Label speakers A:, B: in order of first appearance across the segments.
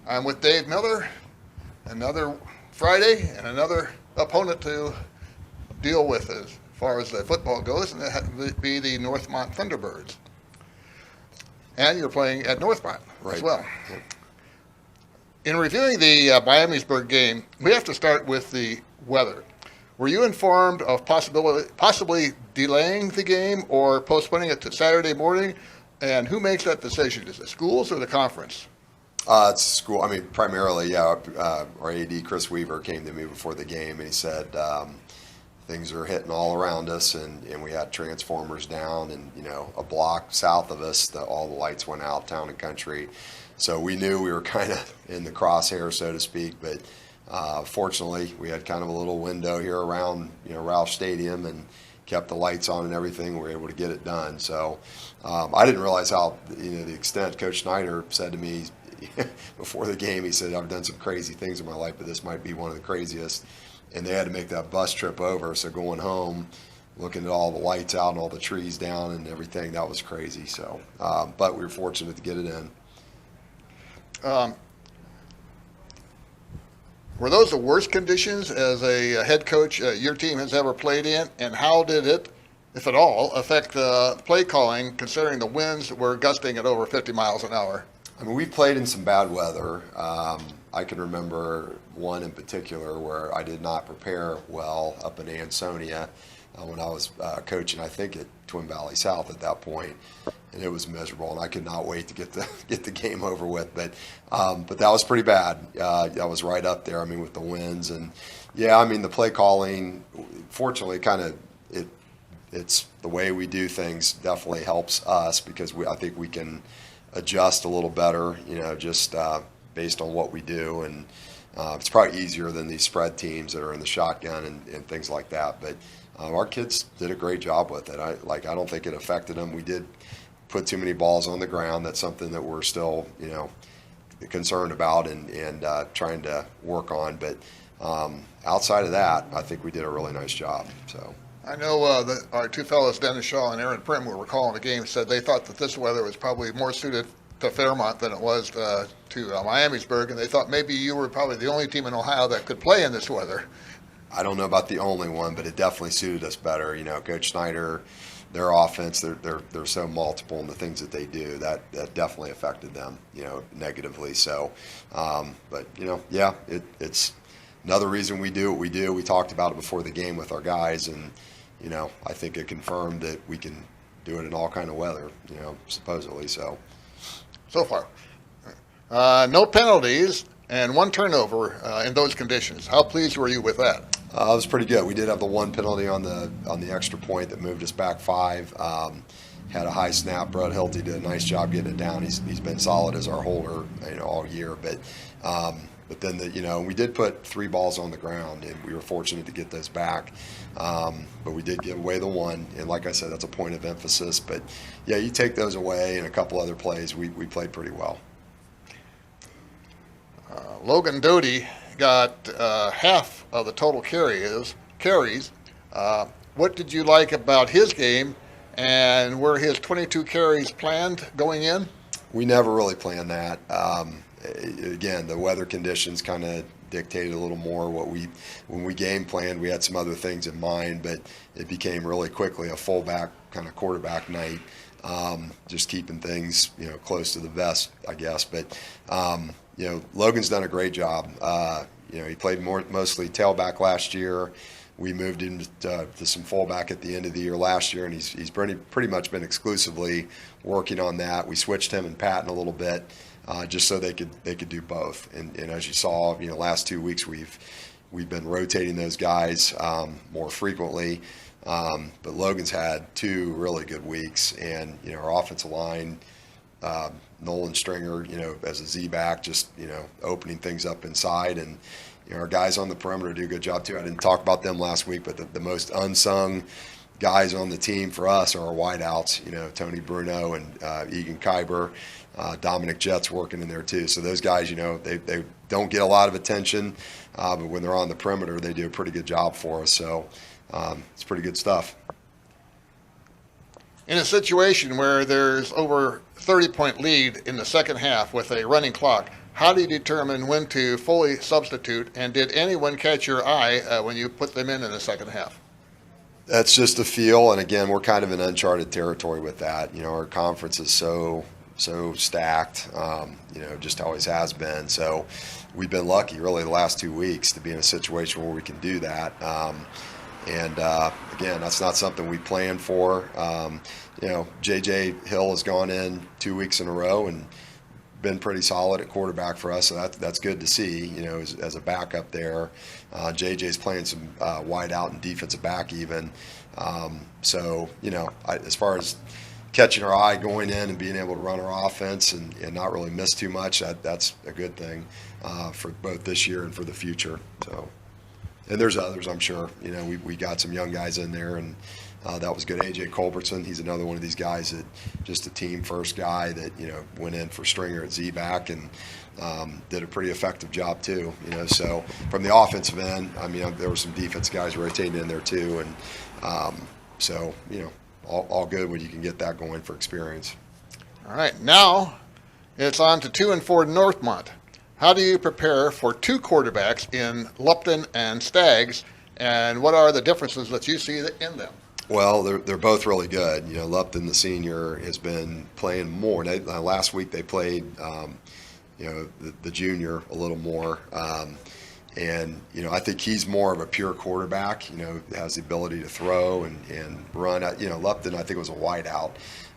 A: I'm with Dave Miller. Another Friday and another opponent to deal with as far as the football goes, and that would be the Northmont Thunderbirds. And you're playing at Northmont as well. In reviewing the Miamisburg game, we have to start with the weather. Were you informed of possibly delaying the game or postponing it to Saturday morning? And who makes that decision? Is it schools or the conference?
B: It's school. I mean, primarily, yeah. Our AD, Chris Weaver, came to me before the game, and he said things are hitting all around us, and we had transformers down, and a block south of us, all the lights went out, town and country. So we knew we were kind of in the crosshair, so to speak. But fortunately, we had kind of a little window here around Roush Stadium, and kept the lights on and everything. We were able to get it done. So I didn't realize how the extent. Coach Schneider said to me before the game, he said, I've done some crazy things in my life, but this might be one of the craziest. And they had to make that bus trip over. So going home, looking at all the lights out and all the trees down and everything, that was crazy. So, but we were fortunate to get it in.
A: Were those the worst conditions as a head coach your team has ever played in? And how did it, if at all, affect play calling, considering the winds were gusting at over 50 miles an hour?
B: I mean, we've played in some bad weather. I can remember one in particular where I did not prepare well up in Ansonia when I was coaching, I think, at Twin Valley South at that point, and it was miserable, and I could not wait to get the game over with. But that was pretty bad. That was right up there. I mean, with the winds, and yeah, I mean the play calling. Fortunately, kind of it's the way we do things definitely helps us because I think we can adjust a little better, just based on what we do, and it's probably easier than these spread teams that are in the shotgun and things like that. But our kids did a great job with it. I don't think it affected them. We did put too many balls on the ground. That's something that we're still, concerned about and trying to work on. But outside of that, I think we did a really nice job. So.
A: I know that our two fellows, Dennis Shaw and Aaron Prim, who were calling the game, said they thought that this weather was probably more suited to Fairmont than it was to Miamisburg, and they thought maybe you were probably the only team in Ohio that could play in this weather.
B: I don't know about the only one, but it definitely suited us better. Coach Schneider, their offense, they're so multiple in the things that they do that definitely affected them, negatively. So, but yeah, it's another reason we do what we do. We talked about it before the game with our guys, and I think it confirmed that we can do it in all kind of weather, supposedly. So
A: far, no penalties and one turnover in those conditions. How pleased were you with that?
B: It was pretty good. We did have the one penalty on the extra point that moved us back 5. Had a high snap. Brett Hilty did a nice job getting it down. He's been solid as our holder, all year. But then we did put 3 balls on the ground, and we were fortunate to get those back. But we did give away the one, and like I said, that's a point of emphasis. But yeah, you take those away, and a couple other plays, we played pretty well.
A: Logan Doty got half of the total carries. What did you like about his game, and were his 22 carries planned going in?
B: We never really planned that. Again, the weather conditions kind of dictated a little more when we game planned. We had some other things in mind, but it became really quickly a fullback kind of quarterback night. Just keeping things close to the vest, I guess. But Logan's done a great job. He played mostly tailback last year. We moved him to some fullback at the end of the year last year, and he's pretty much been exclusively working on that. We switched him and Patton a little bit, just so they could do both. And as you saw, last 2 weeks we've been rotating those guys more frequently. But Logan's had 2 really good weeks, and our offensive line, Nolan Stringer, as a Z-back, just opening things up inside, and our guys on the perimeter do a good job too. I didn't talk about them last week, but the most unsung guys on the team for us are our wideouts. Tony Bruno and Egan Kyber, Dominic Jett's working in there too. So those guys, they don't get a lot of attention, but when they're on the perimeter, they do a pretty good job for us. So it's pretty good stuff.
A: In a situation where there's over 30-point lead in the second half with a running clock, How do you determine when to fully substitute, and did anyone catch your eye when you put them in the second half?
B: That's just a feel, and again, we're kind of in uncharted territory with that. Our conference is so stacked, just always has been. So we've been lucky, really, the last 2 weeks to be in a situation where we can do that. Again, that's not something we planned for. J.J. Hill has gone in 2 weeks in a row and been pretty solid at quarterback for us, so that's good to see. As a backup there, JJ's playing some wide out and defensive back even. As far as catching our eye going in and being able to run our offense and not really miss too much, that's a good thing for both this year and for the future. So, and there's others, I'm sure. We got some young guys in there, and that was good. A.J. Culbertson, he's another one of these guys that just a team first guy that went in for Stringer at Z-back and did a pretty effective job too. So from the offensive end, there were some defense guys rotating in there too, and all good when you can get that going for experience.
A: All right, now it's on to 2 and 4 Northmont. How do you prepare for two quarterbacks in Lupton and Staggs, and what are the differences that you see in them?
B: Well, they're both really good. Lupton, the senior, has been playing more. Last week they played, the junior a little more. I think he's more of a pure quarterback, has the ability to throw and run. Lupton, I think, was a wideout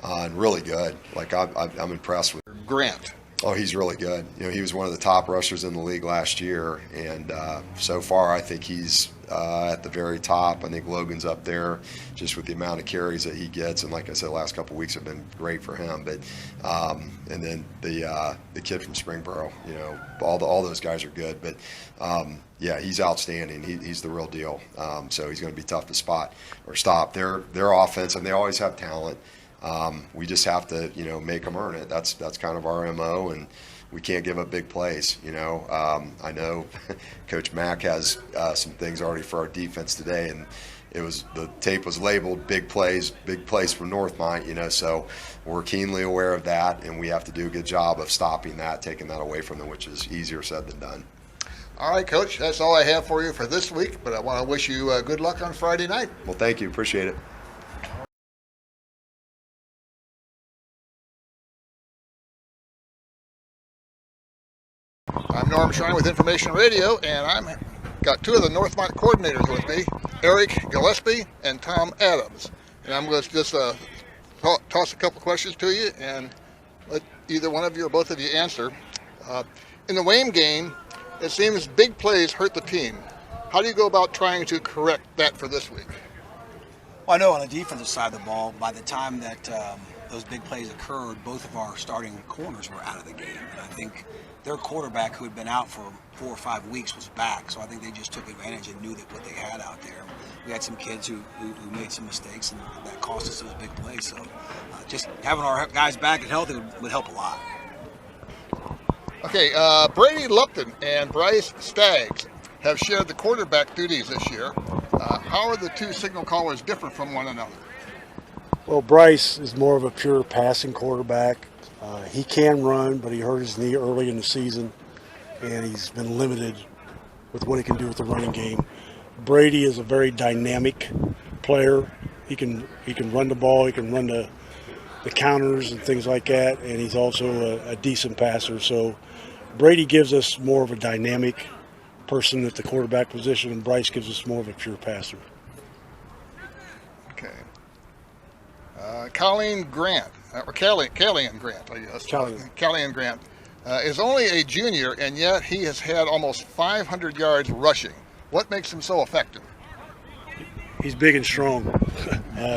B: and really good. I'm impressed with
A: Grant.
B: Oh, he's really good. He was one of the top rushers in the league last year, and so far I think he's at the very top. I think Logan's up there just with the amount of carries that he gets, and like I said, the last couple of weeks have been great for him. But and then the kid from Springboro, all those guys are good. But he's outstanding. He's the real deal. So he's going to be tough to spot or stop. Their offense, and they always have talent. We just have to, make them earn it. That's kind of our MO, and we can't give up big plays. I know Coach Mack has some things already for our defense today, and the tape was labeled big plays from Northmont. So we're keenly aware of that, and we have to do a good job of stopping that, taking that away from them, which is easier said than done.
A: All right, Coach, that's all I have for you for this week, but I want to wish you good luck on Friday night.
B: Well, thank you. Appreciate it.
A: I'm Norm Shine with Information Radio, and I've got two of the Northmont coordinators with me, Eric Gillespie and Tom Adams. And I'm going to just toss a couple questions to you and let either one of you or both of you answer. In the Wayne game, it seems big plays hurt the team. How do you go about trying to correct that for this week?
C: Well, I know on the defensive side of the ball, by the time that those big plays occurred, both of our starting corners were out of the game. And I think their quarterback, who had been out for 4 or 5 weeks, was back. So I think they just took advantage and knew that what they had out there. We had some kids who made some mistakes, and that cost us those big plays. So just having our guys back and healthy would help a lot.
A: Okay, Brady Lupton and Bryce Staggs have shared the quarterback duties this year. How are the two signal callers different from one another?
D: Well, Bryce is more of a pure passing quarterback. He can run, but he hurt his knee early in the season, and he's been limited with what he can do with the running game. Brady is a very dynamic player. He can run the ball, he can run the counters and things like that, and he's also a decent passer. So Brady gives us more of a dynamic person at the quarterback position, and Bryce gives us more of a pure passer.
A: Okay. Colleen Grant, or Callian Grant, I guess. Callian Grant is only a junior, and yet he has had almost 500 yards rushing. What makes him so effective?
D: He's big and strong.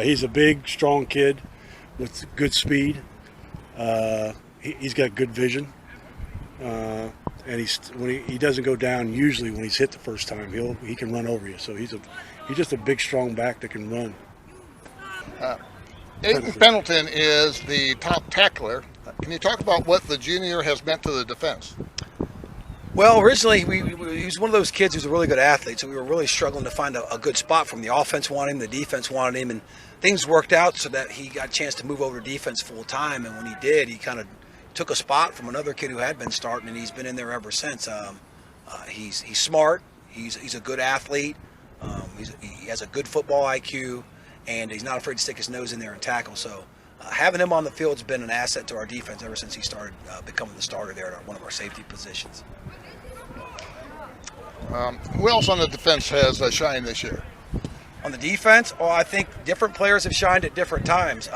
D: He's a big, strong kid with good speed. He's got good vision, and he doesn't go down usually when he's hit the first time. He can run over you. So he's just a big, strong back that can run.
A: Aiden Pendleton is the top tackler. Can you talk about what the junior has meant to the defense?
C: Well, originally, he was one of those kids who's a really good athlete, so we were really struggling to find a good spot for him. The offense wanted him, the defense wanted him, and things worked out so that he got a chance to move over to defense full time. And when he did, he kind of took a spot from another kid who had been starting, and he's been in there ever since. He's smart. He's a good athlete. He has a good football IQ, and he's not afraid to stick his nose in there and tackle. So having him on the field has been an asset to our defense ever since he started becoming the starter there at one of our safety positions.
A: Who else on the defense has shined this year?
C: On the defense, well, I think different players have shined at different times.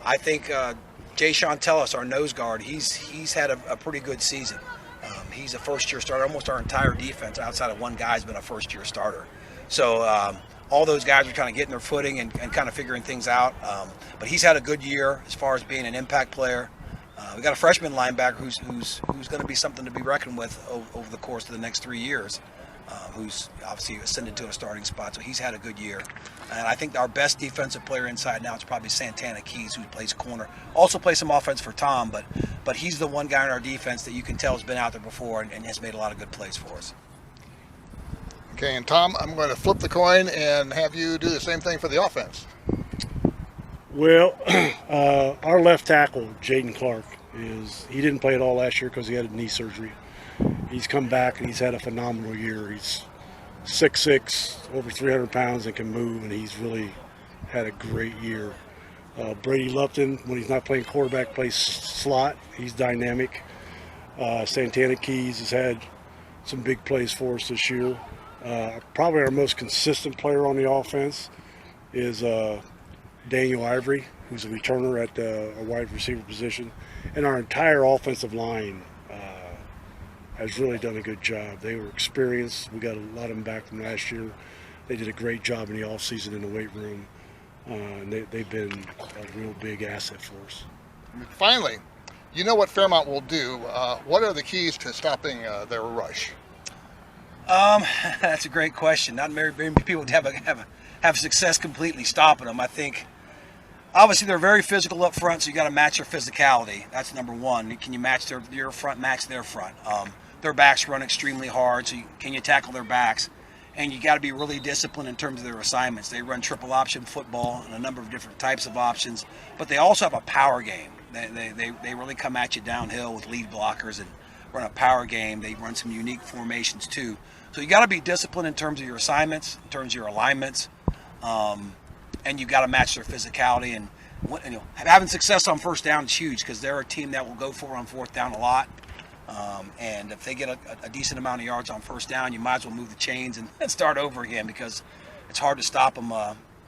C: I think Jay Chantelis, our nose guard, he's had a pretty good season. He's a first-year starter. Almost our entire defense, outside of one guy, has been a first-year starter. So all those guys are kind of getting their footing and kind of figuring things out. But he's had a good year as far as being an impact player. We got a freshman linebacker who's going to be something to be reckoned with over the course of the next 3 years. Who's obviously ascended to a starting spot, so he's had a good year. And I think our best defensive player inside now is probably Santana Keys, who plays corner. Also plays some offense for Tom, but he's the one guy in our defense that you can tell has been out there before and has made a lot of good plays for us.
A: Okay, and Tom, I'm going to flip the coin and have you do the same thing for the offense.
D: Well, our left tackle, Jaden Clark, he didn't play at all last year because he had a knee surgery. He's come back and he's had a phenomenal year. He's 6'6", over 300 pounds, and can move, and he's really had a great year. Brady Lupton, when he's not playing quarterback, plays slot. He's dynamic. Santana Keys has had some big plays for us this year. Probably our most consistent player on the offense is Daniel Ivory, who's a returner at a wide receiver position. And our entire offensive line has really done a good job. They were experienced. We got a lot of them back from last year. They did a great job in the offseason in the weight room. And they've been a real big asset for us.
A: Finally, you know what Fairmont will do. What are the keys to stopping their rush?
C: That's a great question. Not very many people have success completely stopping them. I think obviously they're very physical up front, so you got to match their physicality. That's number one. Can you match your front, match their front? Their backs run extremely hard, so can you tackle their backs? And you got to be really disciplined in terms of their assignments. They run triple option football and a number of different types of options, but they also have a power game. They really come at you downhill with lead blockers and run a power game. They run some unique formations too. So you got to be disciplined in terms of your assignments, in terms of your alignments, and you got to match their physicality. And having success on first down is huge because they're a team that will go for it on fourth down a lot. And if they get a decent amount of yards on first down, you might as well move the chains and start over again because it's hard to stop them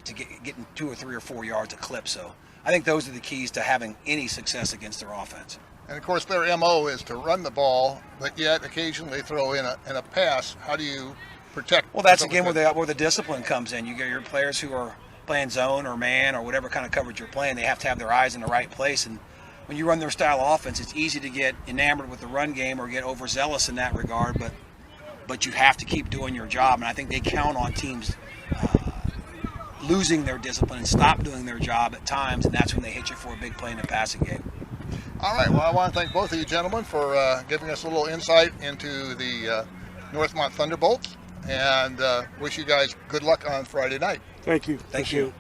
C: to getting 2 or 3 or 4 yards a clip. So I think those are the keys to having any success against their offense.
A: And of course, their MO is to run the ball, but yet occasionally throw in a pass. How do you protect?
C: Well, that's again where the discipline comes in. You get your players who are playing zone or man or whatever kind of coverage you're playing. They have to have their eyes in the right place. And when you run their style of offense, it's easy to get enamored with the run game or get overzealous in that regard. But you have to keep doing your job. And I think they count on teams losing their discipline and stop doing their job at times, and that's when they hit you for a big play in the passing game.
A: All right. Well, I want to thank both of you gentlemen for giving us a little insight into the Northmont Thunderbolts, and wish you guys good luck on Friday night.
D: Thank you.
C: Thank you.